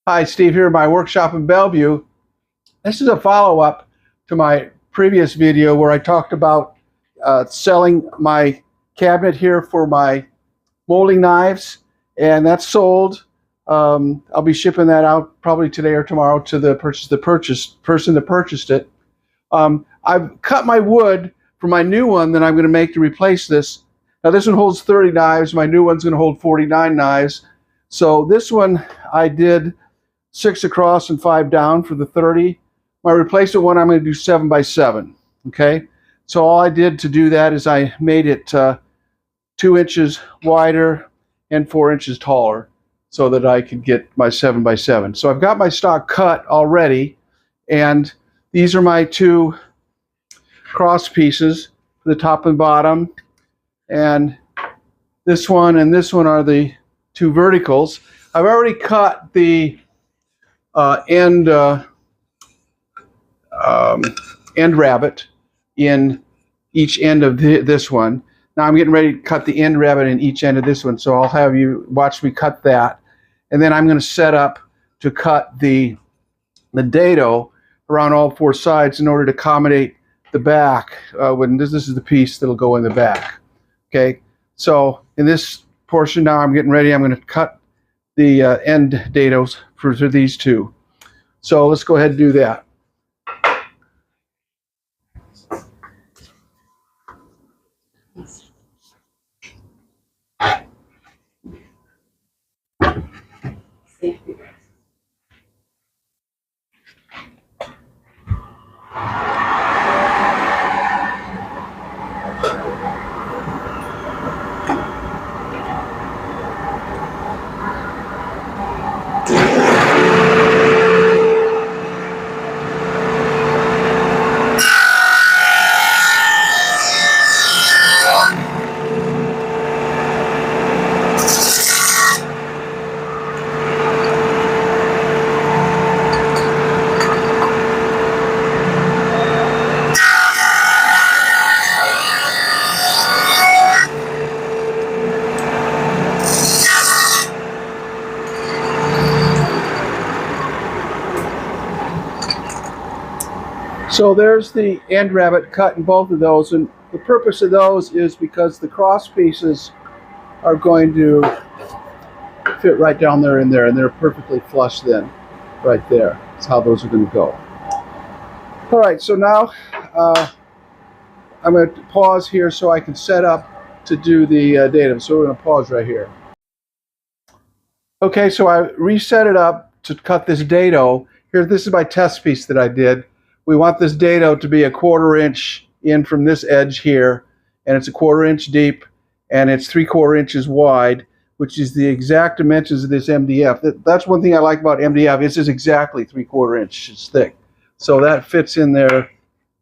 Hi, Steve here at my workshop in Bellevue. This is a follow-up to my previous video where I talked about selling my cabinet here for my molding knives, and that's sold. I'll be shipping that out probably today or tomorrow to the person that purchased it. I've cut my wood for my new one that I'm going to make to replace this. Now this one holds 30 knives. My new one's going to hold 49 knives. So this one I did 6 across and 5 down for the 30. My replacement one I'm going to do 7 by 7. Okay, so all I did to do that is I made it 2 inches wider and 4 inches taller so that I could get my 7 by 7. So I've got my stock cut already, and these are my 2 cross pieces for the top and bottom, and this one and this one are the 2 verticals. I've already cut the end rabbet in each end of this one. Now I'm getting ready to cut the end rabbet in each end of this one, so I'll have you watch me cut that, and then I'm going to set up to cut the dado around all 4 sides in order to accommodate the back. When this is the piece that'll go in the back. Okay, so in this portion now I'm getting ready. I'm going to cut the end dados for these 2. So let's go ahead and do that. So there's the end rabbet cut in both of those, and the purpose of those is because the cross pieces are going to fit right down there in there, and they're perfectly flush then, right there. That's how those are going to go. All right, so now I'm going to pause here so I can set up to do the datum. So we're going to pause right here. Okay, so I reset it up to cut this dado. Here, this is my test piece that I did. We want this dado to be a 1/4 inch in from this edge here, and it's a 1/4 inch deep, and it's 3/4 inches wide, which is the exact dimensions of this MDF. That's one thing I like about MDF. It's just exactly 3/4 inches thick. So that fits in there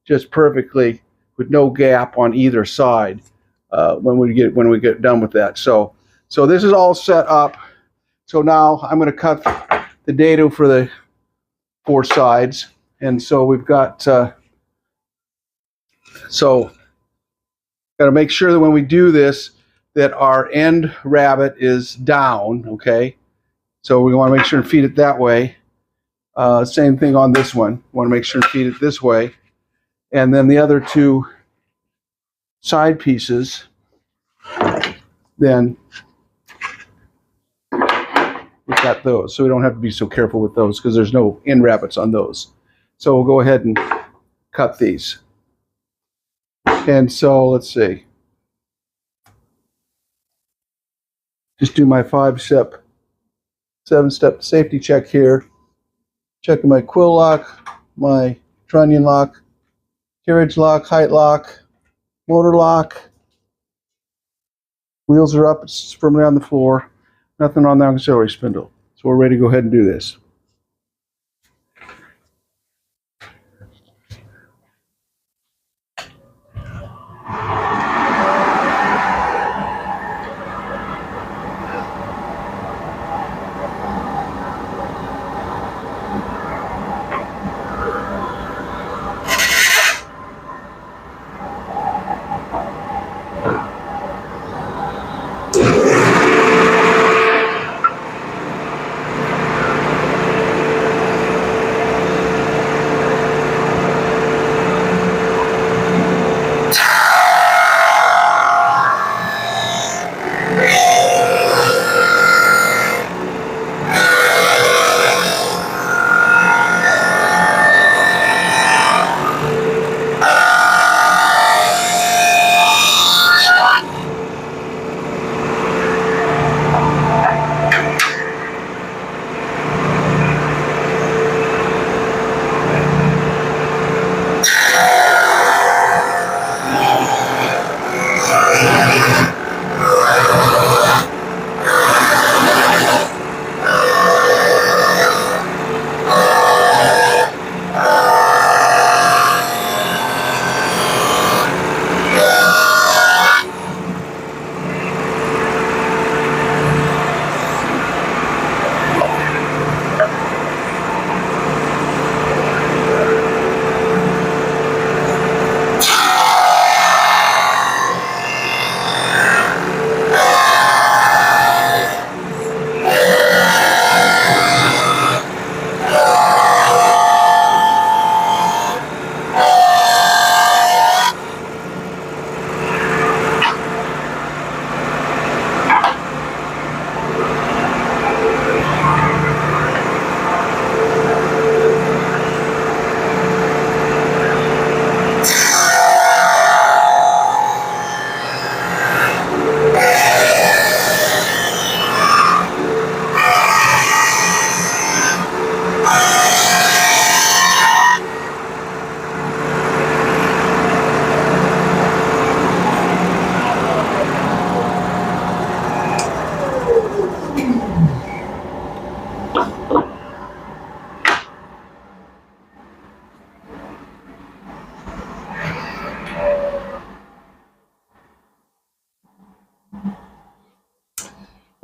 just perfectly with no gap on either side when we get done with that. So this is all set up. So now I'm going to cut the dado for the 4 sides. And so we've got, got to make sure that when we do this, that our end rabbet is down, okay? So we want to make sure and feed it that way. Same thing on this one. We want to make sure and feed it this way. And then the other 2 side pieces, then we've got those. So we don't have to be so careful with those because there's no end rabbets on those. So we'll go ahead and cut these. And so let's see. Just do my 5-step, 7-step safety check here. Checking my quill lock, my trunnion lock, carriage lock, height lock, motor lock. Wheels are up, it's firmly on the floor. Nothing on the auxiliary spindle. So we're ready to go ahead and do this.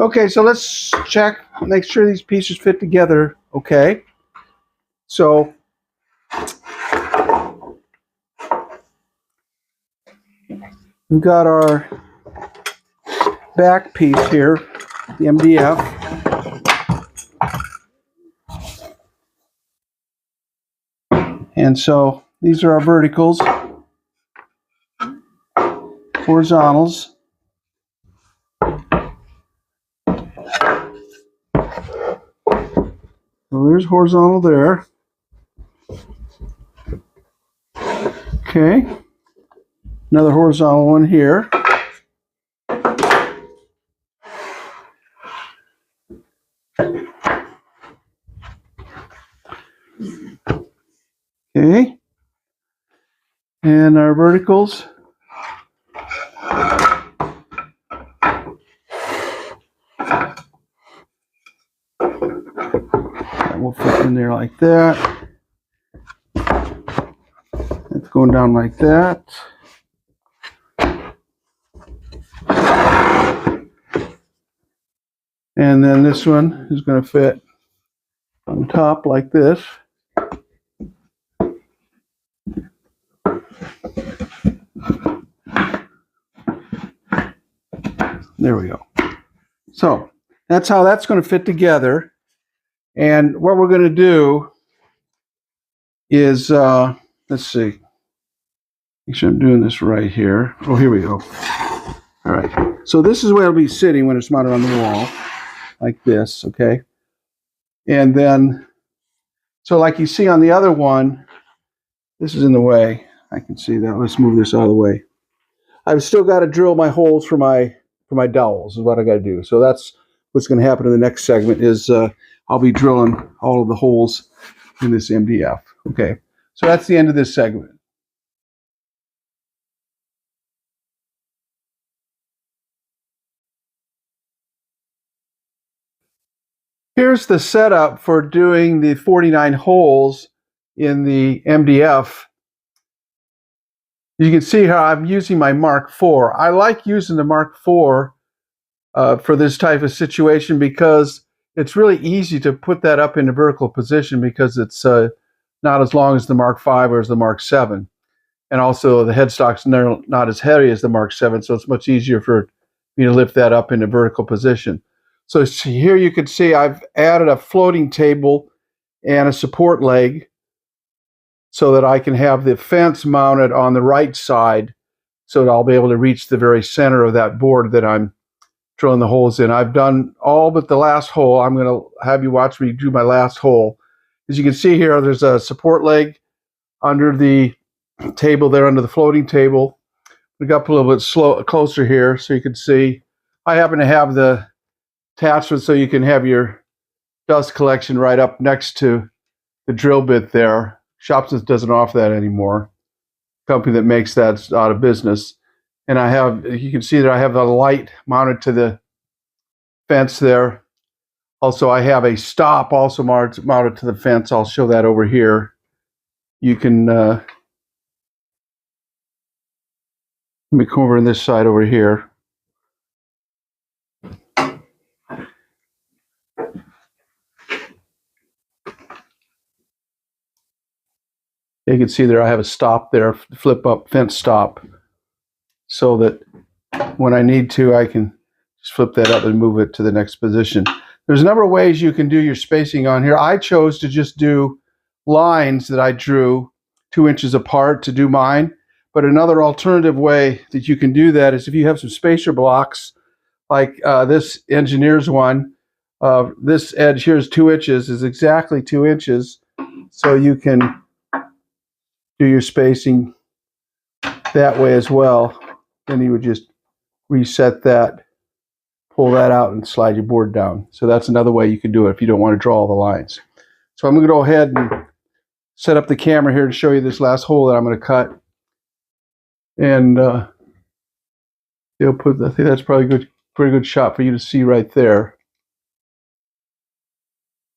Okay, so let's check, make sure these pieces fit together. Okay, so we've got our back piece here, the MDF. And so these are our verticals, horizontals. So there's horizontal there. Okay, another horizontal one here. Okay, and our verticals. That will fit in there like that. It's going down like that. And then this one is going to fit on top like this. There we go. So that's how that's going to fit together. And what we're going to do is, let's see. Make sure I'm doing this right here. Oh, here we go. All right. So this is where it'll be sitting when it's mounted on the wall, like this, okay? And then, so like you see on the other one, this is in the way. I can see that. Let's move this out of the way. I've still got to drill my holes for my dowels is what I got to do. So that's what's going to happen in the next segment is I'll be drilling all of the holes in this MDF. Okay. So that's the end of this segment. Here's the setup for doing the 49 holes in the MDF. You can see how I'm using my Mark IV. I like using the Mark IV for this type of situation because it's really easy to put that up in a vertical position because it's not as long as the Mark V or as the Mark VII. And also the headstock's not as heavy as the Mark VII, so it's much easier for me to lift that up in a vertical position. So here you can see I've added a floating table and a support leg so that I can have the fence mounted on the right side so that I'll be able to reach the very center of that board that I'm drilling the holes in. I've done all but the last hole. I'm going to have you watch me do my last hole. As you can see here, there's a support leg under the table there, under the floating table. We got up a little bit closer here so you can see. I happen to have the attachment so you can have your dust collection right up next to the drill bit there. Shopsmith doesn't offer that anymore. The company that makes that's out of business. And I have, you can see that I have the light mounted to the fence there. Also, I have a stop also mounted to the fence. I'll show that over here. You can, let me come over on this side over here. You can see there I have a stop there, flip up fence stop, so that when I need to, I can just flip that up and move it to the next position. There's a number of ways you can do your spacing on here. I chose to just do lines that I drew 2 inches apart to do mine. But another alternative way that you can do that is if you have some spacer blocks, like this engineer's one, this edge here is 2 inches, is exactly 2 inches. So you can do your spacing that way as well. Then you would just reset that, pull that out, and slide your board down. So that's another way you can do it if you don't want to draw all the lines. So I'm going to go ahead and set up the camera here to show you this last hole that I'm going to cut. And they'll put, I think that's probably a pretty good shot for you to see right there.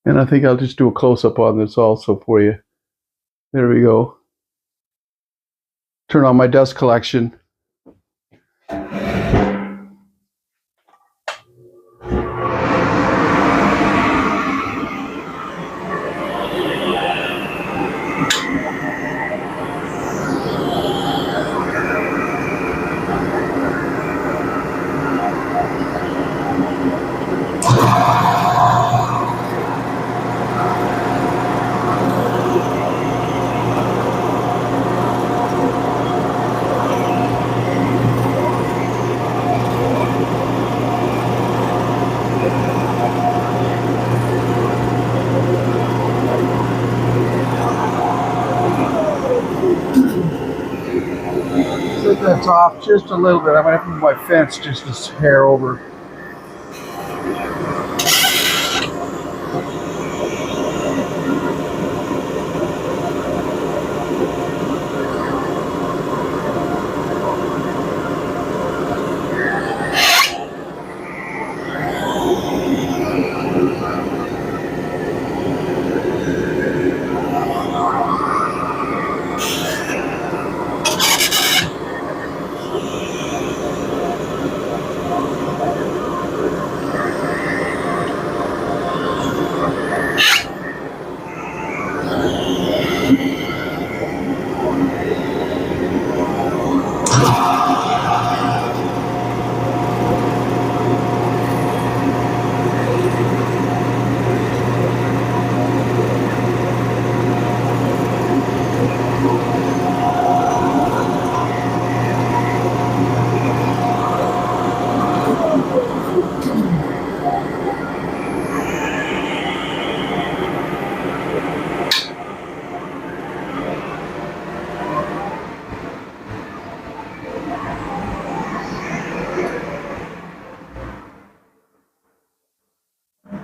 And I think I'll just do a close-up on this also for you. There we go. Turn on my dust collection. Set that's off just a little bit. I'm going to have to move my fence just a hair over.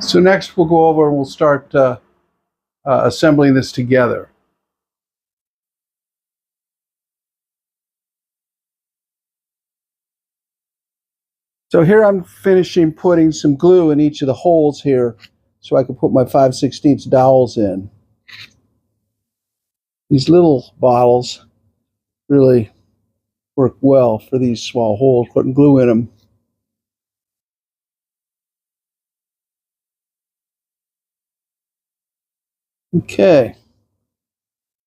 So next we'll go over and we'll start assembling this together. So here I'm finishing putting some glue in each of the holes here so I can put my 5/16 dowels in. These little bottles really work well for these small holes, putting glue in them. Okay,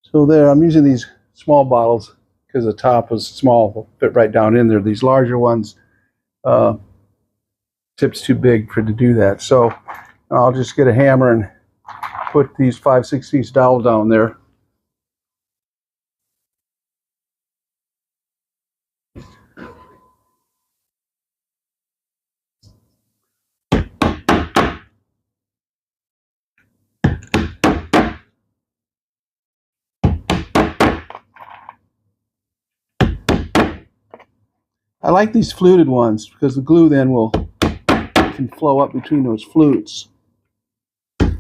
so there, I'm using these small bottles because the top was small, fit right down in there. These larger ones, tip's too big to do that. So I'll just get a hammer and put these 5/16 dowel down there. I like these fluted ones because the glue then can flow up between those flutes. Got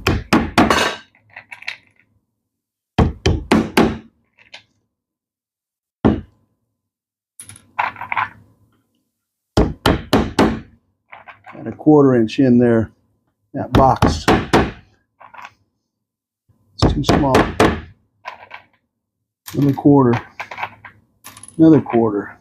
a 1/4 inch in there, that box. It's too small. Another 1/4, another 1/4.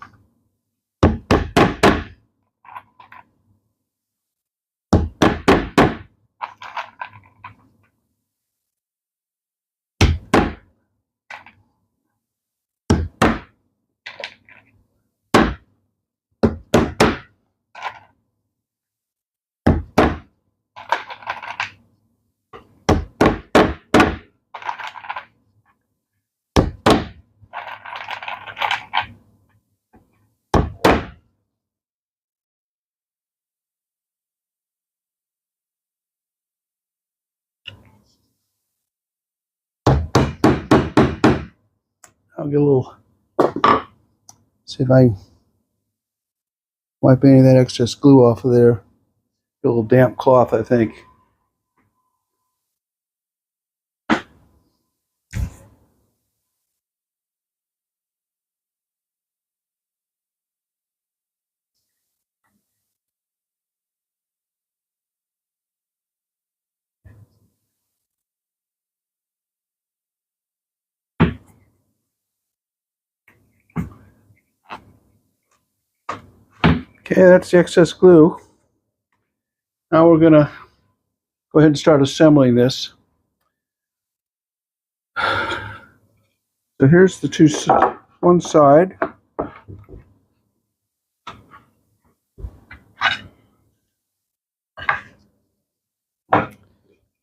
I'll get a little, see if I can wipe any of that excess glue off of there. Get a little damp cloth, I think. Okay, that's the excess glue. Now we're going to go ahead and start assembling this. So here's the one side.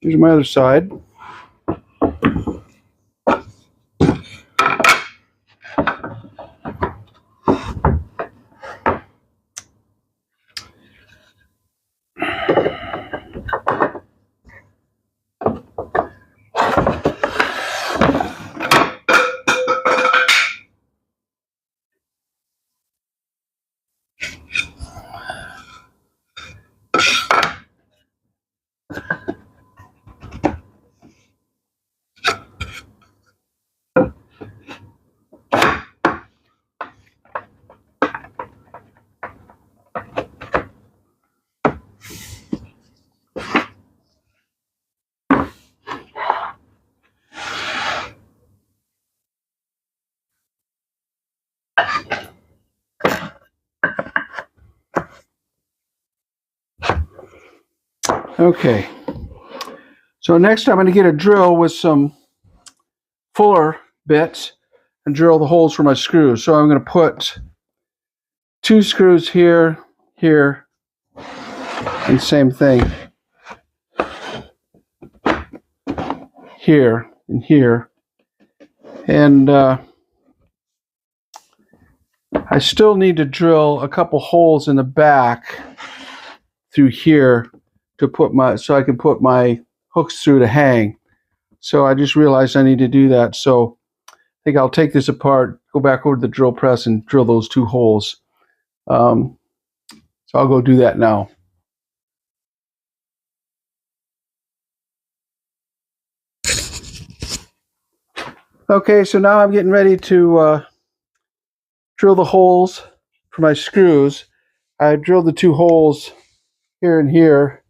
Here's my other side. Okay, so next I'm going to get a drill with some fuller bits and drill the holes for my screws. So I'm going to put 2 screws here, here, and same thing here and here. And I still need to drill a couple holes in the back through here to put so I can put my hooks through to hang. So I just realized I need to do that. So I think I'll take this apart, go back over to the drill press and drill those 2 holes. So I'll go do that now. Okay, so now I'm getting ready to drill the holes for my screws. I drilled the 2 holes here and here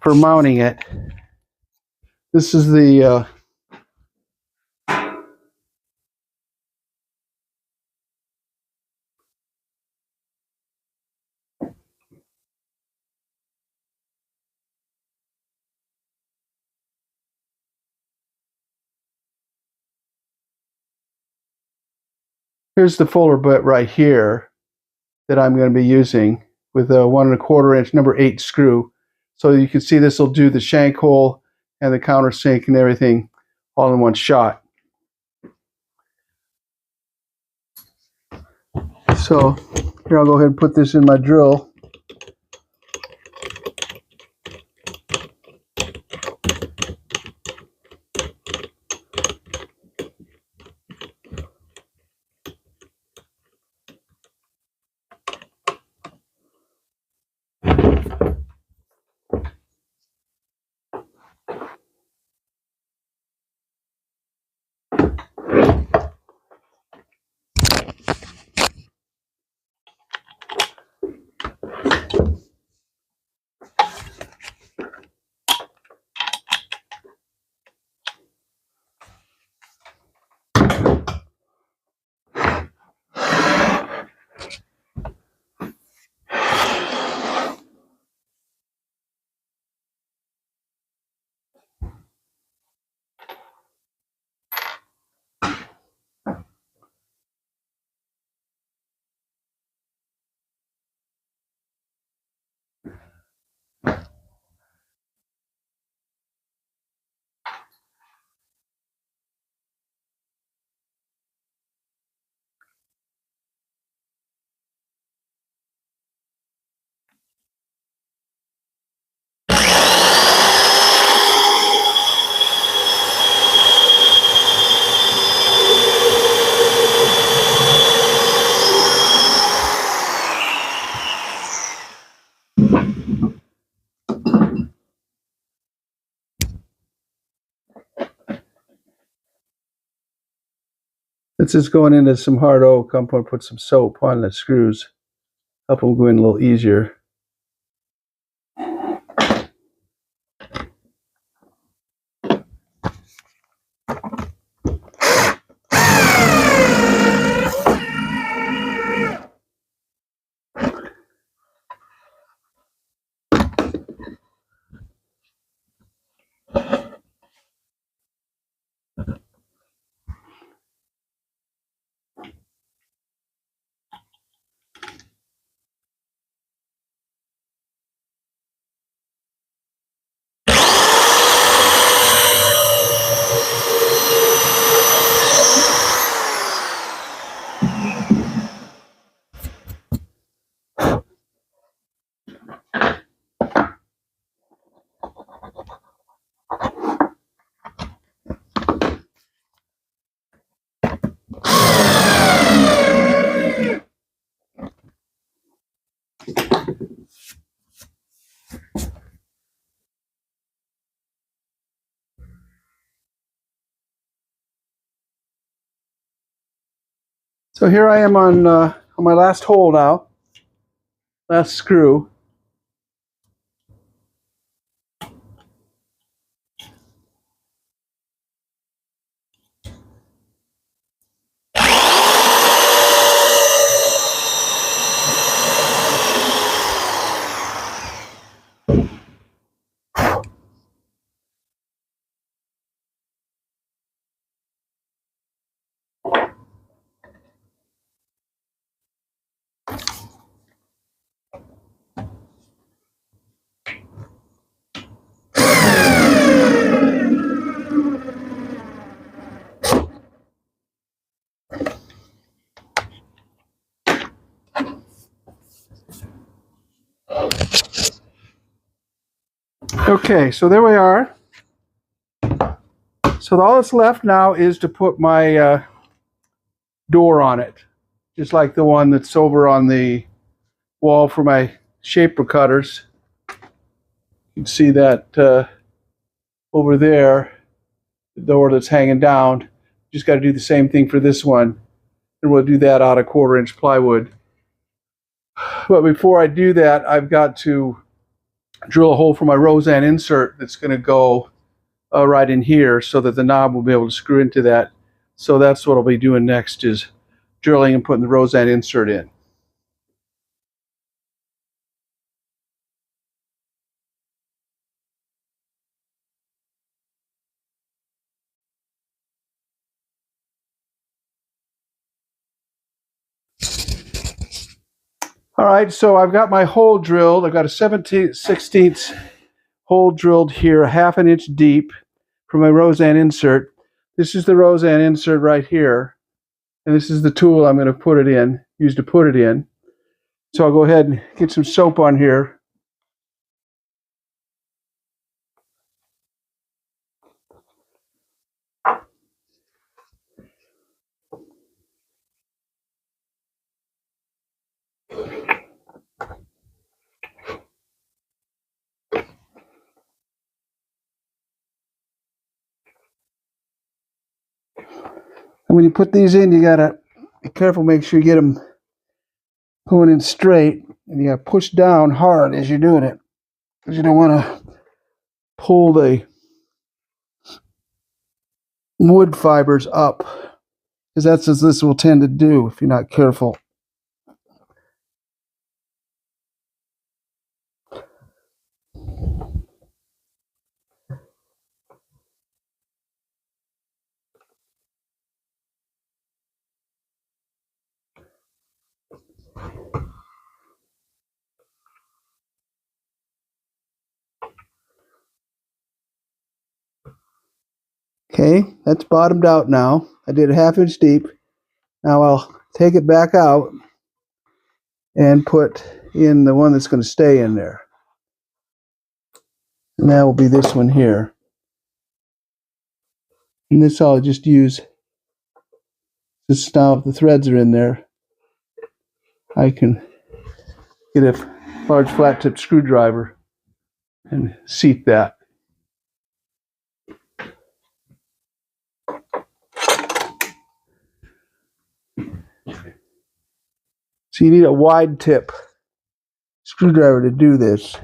for mounting it. This is the here's the fuller bit right here that I'm going to be using with a 1 1/4 inch number 8 screw. So you can see this will do the shank hole and the countersink and everything all in one shot. So here, I'll go ahead and put this in my drill. This is going into some hard oak. I'm going to put some soap on the screws, help them go in a little easier. So here I am on my last hole now, last screw. Okay, so there we are. So all that's left now is to put my door on it, just like the one that's over on the wall for my shaper cutters. You can see that over there, the door that's hanging down. Just got to do the same thing for this one, and we'll do that out of 1/4-inch plywood. But before I do that, I've got to drill a hole for my Roseanne insert that's going to go right in here so that the knob will be able to screw into that. So that's what I'll be doing next, is drilling and putting the Roseanne insert in. All right, so I've got my hole drilled. I've got a 17/16 hole drilled here, a 1/2 inch deep for my Roseanne insert. This is the Roseanne insert right here, and this is the tool I'm going to put it in, use to put it in. So I'll go ahead and get some soap on here. And when you put these in, you gotta be careful, make sure you get them going in straight, and you gotta push down hard as you're doing it, because you don't want to pull the wood fibers up, because that's what this will tend to do if you're not careful. Okay, that's bottomed out now. I did a 1/2 inch deep. Now I'll take it back out and put in the one that's going to stay in there. And that will be this one here. And this I'll just use, just now if the threads are in there, I can get a large flat tip screwdriver and seat that. So you need a wide tip screwdriver to do this.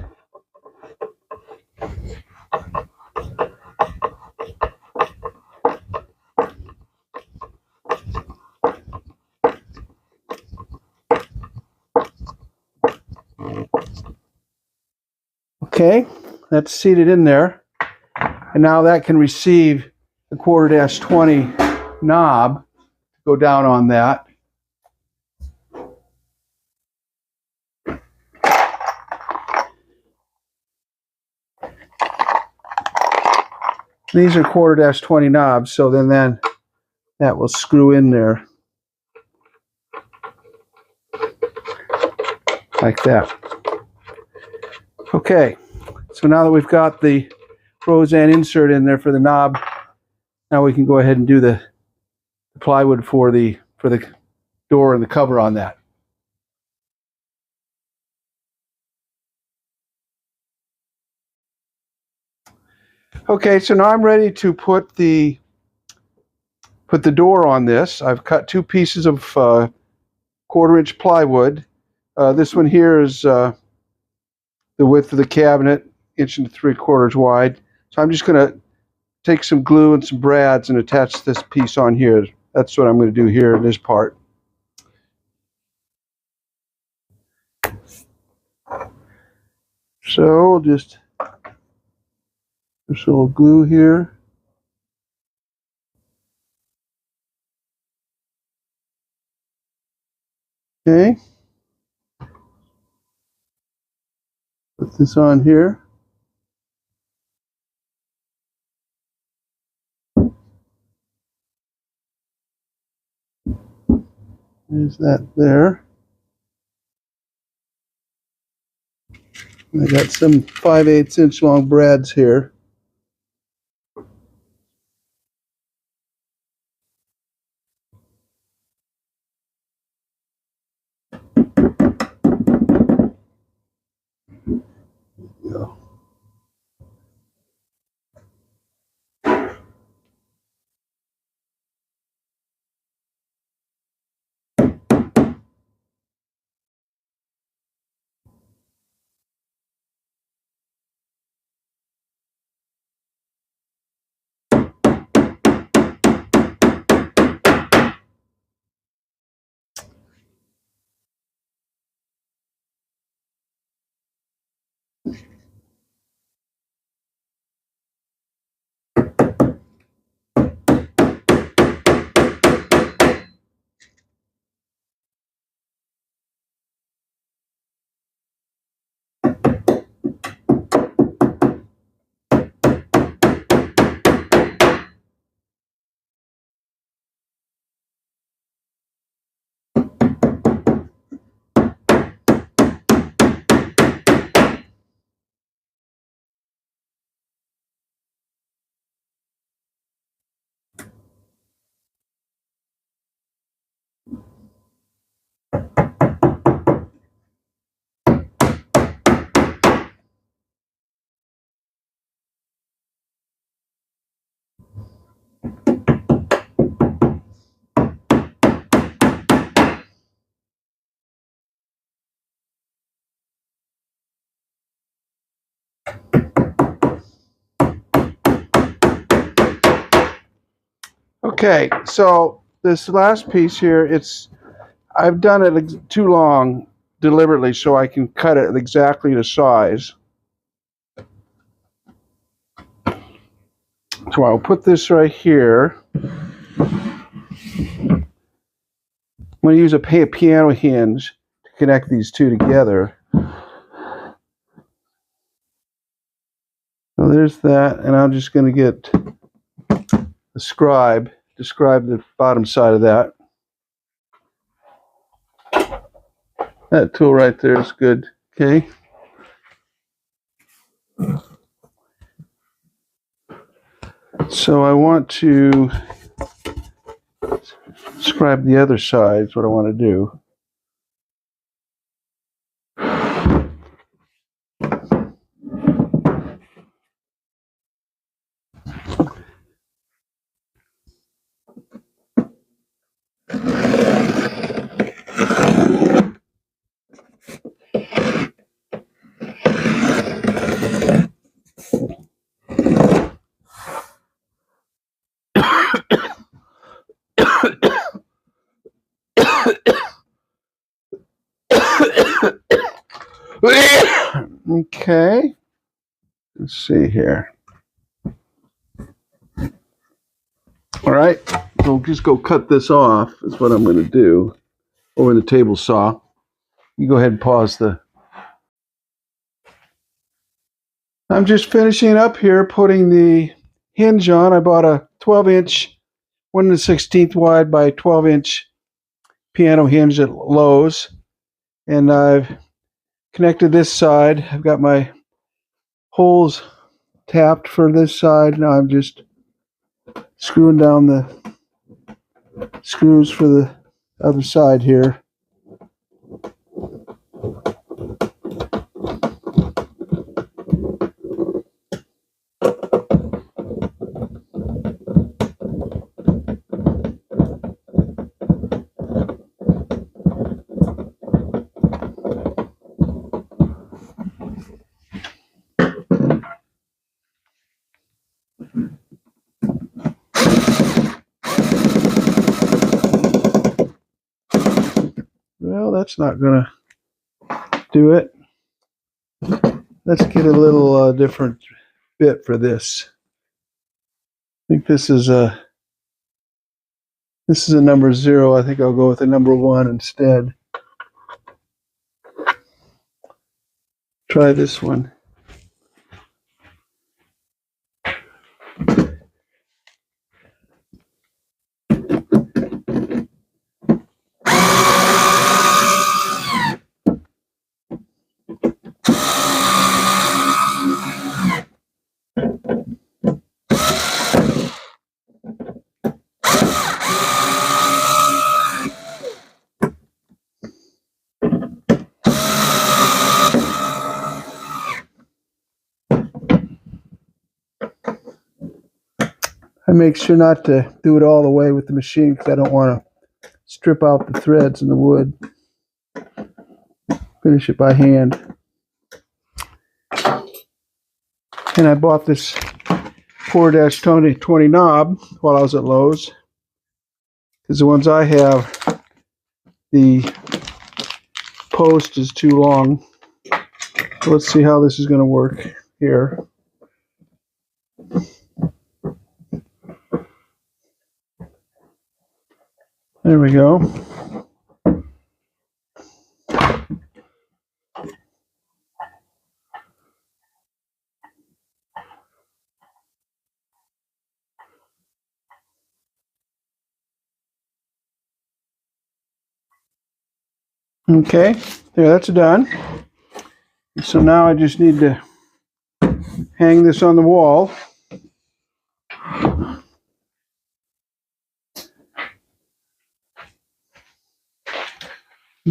Okay, that's seated in there. And now that can receive the 1/4-20 knob to go down on that. These are 1/4-20 knobs, so then that will screw in there like that. Okay, so now that we've got the Roseanne insert in there for the knob, now we can go ahead and do the plywood for the door and the cover on that. Okay, so now I'm ready to put put the door on this. I've cut 2 pieces of 1/4-inch plywood. This one here is the width of the cabinet, 1 3/4 inches wide. So I'm just going to take some glue and some brads and attach this piece on here. That's what I'm going to do here in this part. So we'll just this little glue here. Okay. Put this on here. There's that there. I got some 5/8 inch long brads here. Go. Okay, so this last piece here, I've done it too long deliberately so I can cut it exactly the size. So I'll put this right here. I'm going to use a piano hinge to connect these two together. So there's that, and I'm just going to get describe the bottom side of that. That tool right there is good. Okay. So I want to describe the other side is what I want to do. Okay, let's see here. All right, we'll just go cut this off. Is what I'm going to do over the table saw. You go ahead and pause the. I'm just finishing up here, putting the hinge on. I bought a 12-inch, 1 1/16 wide by 12-inch piano hinge at Lowe's, and I've connected this side. I've got my holes tapped for this side. Now I'm just screwing down the screws for the other side here. Well, that's not going to do it. Let's get a little different bit for this. I think this is a number 0. I think I'll go with a number 1 instead. Try this one. I make sure not to do it all the way with the machine because I don't want to strip out the threads in the wood. Finish it by hand. And I bought this 4-20 knob while I was at Lowe's, because the ones I have, the post is too long. So let's see how this is going to work here. There we go. Okay, there, that's done. So now I just need to hang this on the wall.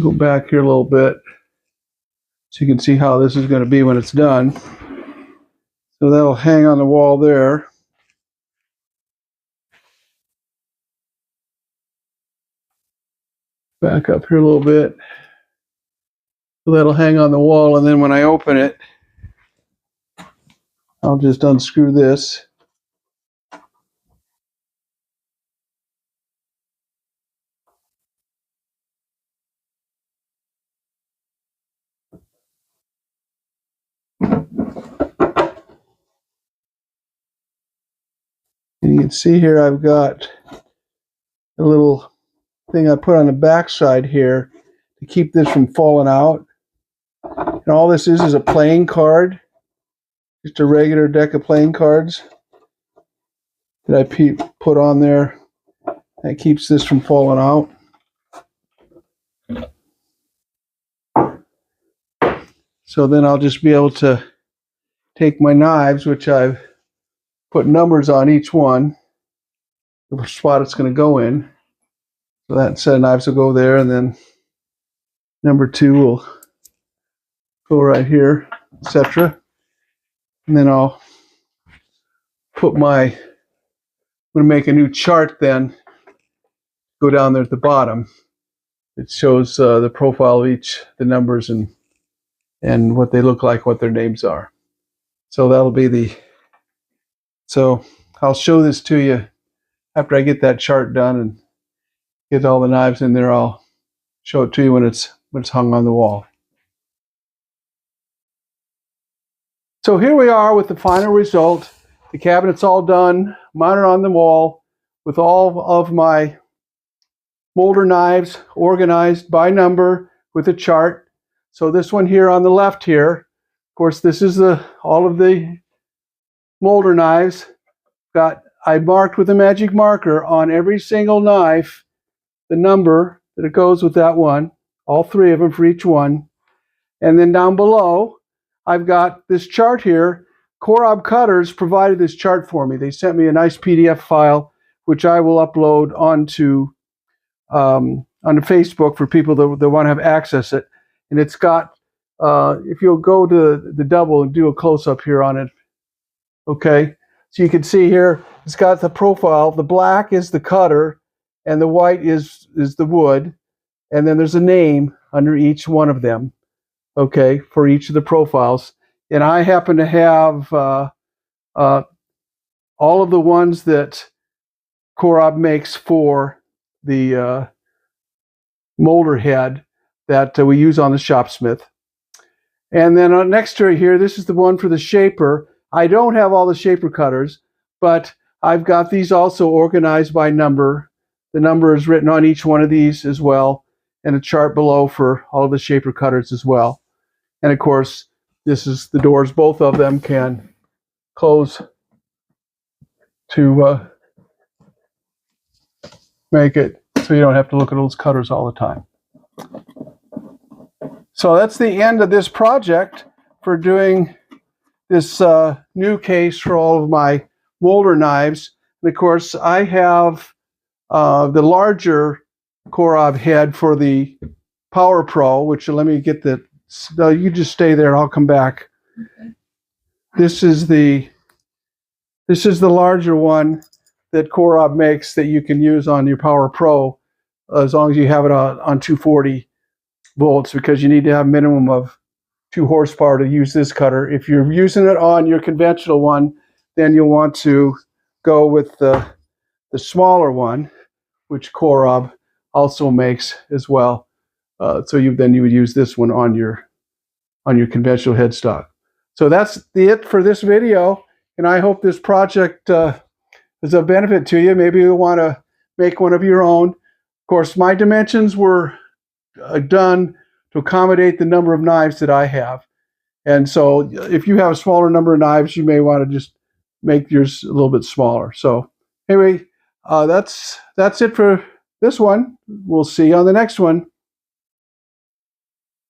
Go back here a little bit so you can see how this is going to be when it's done. So that'll hang on the wall there. Back up here a little bit. So that'll hang on the wall, and then when I open it, I'll just unscrew this. And you can see here I've got a little thing I put on the back side here to keep this from falling out. And all this is a playing card, just a regular deck of playing cards that I put on there that keeps this from falling out. So then I'll just be able to take my knives, which I've put numbers on each one, the spot it's going to go in. So that set of knives will go there, and then number 2 will go right here, etc. And then I'll put I'm going to make a new chart then, go down there at the bottom. It shows the profile of the numbers and what they look like, what their names are. So that'll be so I'll show this to you after I get that chart done and get all the knives in there. I'll show it to you when it's hung on the wall. So here we are with the final result. The cabinet's all done, mounted on the wall with all of my molder knives organized by number with a chart. So this one here on the left here, of course, this is all of the molder knives. I marked with a magic marker on every single knife the number that it goes with that one, all 3 of them for each one. And then down below, I've got this chart here. Corob Cutters provided this chart for me. They sent me a nice PDF file, which I will upload onto Facebook for people that want to have access to it. And it's got, if you'll go to the double and do a close-up here on it, okay? So you can see here, it's got the profile. The black is the cutter, and the white is the wood. And then there's a name under each one of them, okay, for each of the profiles. And I happen to have all all of the ones that Corob makes for the molder head that we use on the Shopsmith. And then next to it here, this is the one for the shaper. I don't have all the shaper cutters, but I've got these also organized by number. The number is written on each one of these as well, and a chart below for all of the shaper cutters as well. And of course, this is the doors. Both of them can close to make it so you don't have to look at those cutters all the time. So that's the end of this project for doing this new case for all of my molder knives. And of course, I have the larger Corob head for the Power Pro, which let me get the, no, you just stay there, I'll come back. Okay. This is the larger one that Corob makes that you can use on your Power Pro as long as you have it on 240 volts, because you need to have a minimum of 2 horsepower to use this cutter. If you're using it on your conventional one, then you'll want to go with the smaller one, which Corob also makes as well. So then you would use this one on your conventional headstock. So that's it for this video, and I hope this project is of benefit to you. Maybe you want to make one of your own. Of course, my dimensions were done to accommodate the number of knives that I have. And so if you have a smaller number of knives, you may want to just make yours a little bit smaller. So anyway, that's it for this one. We'll see you on the next one.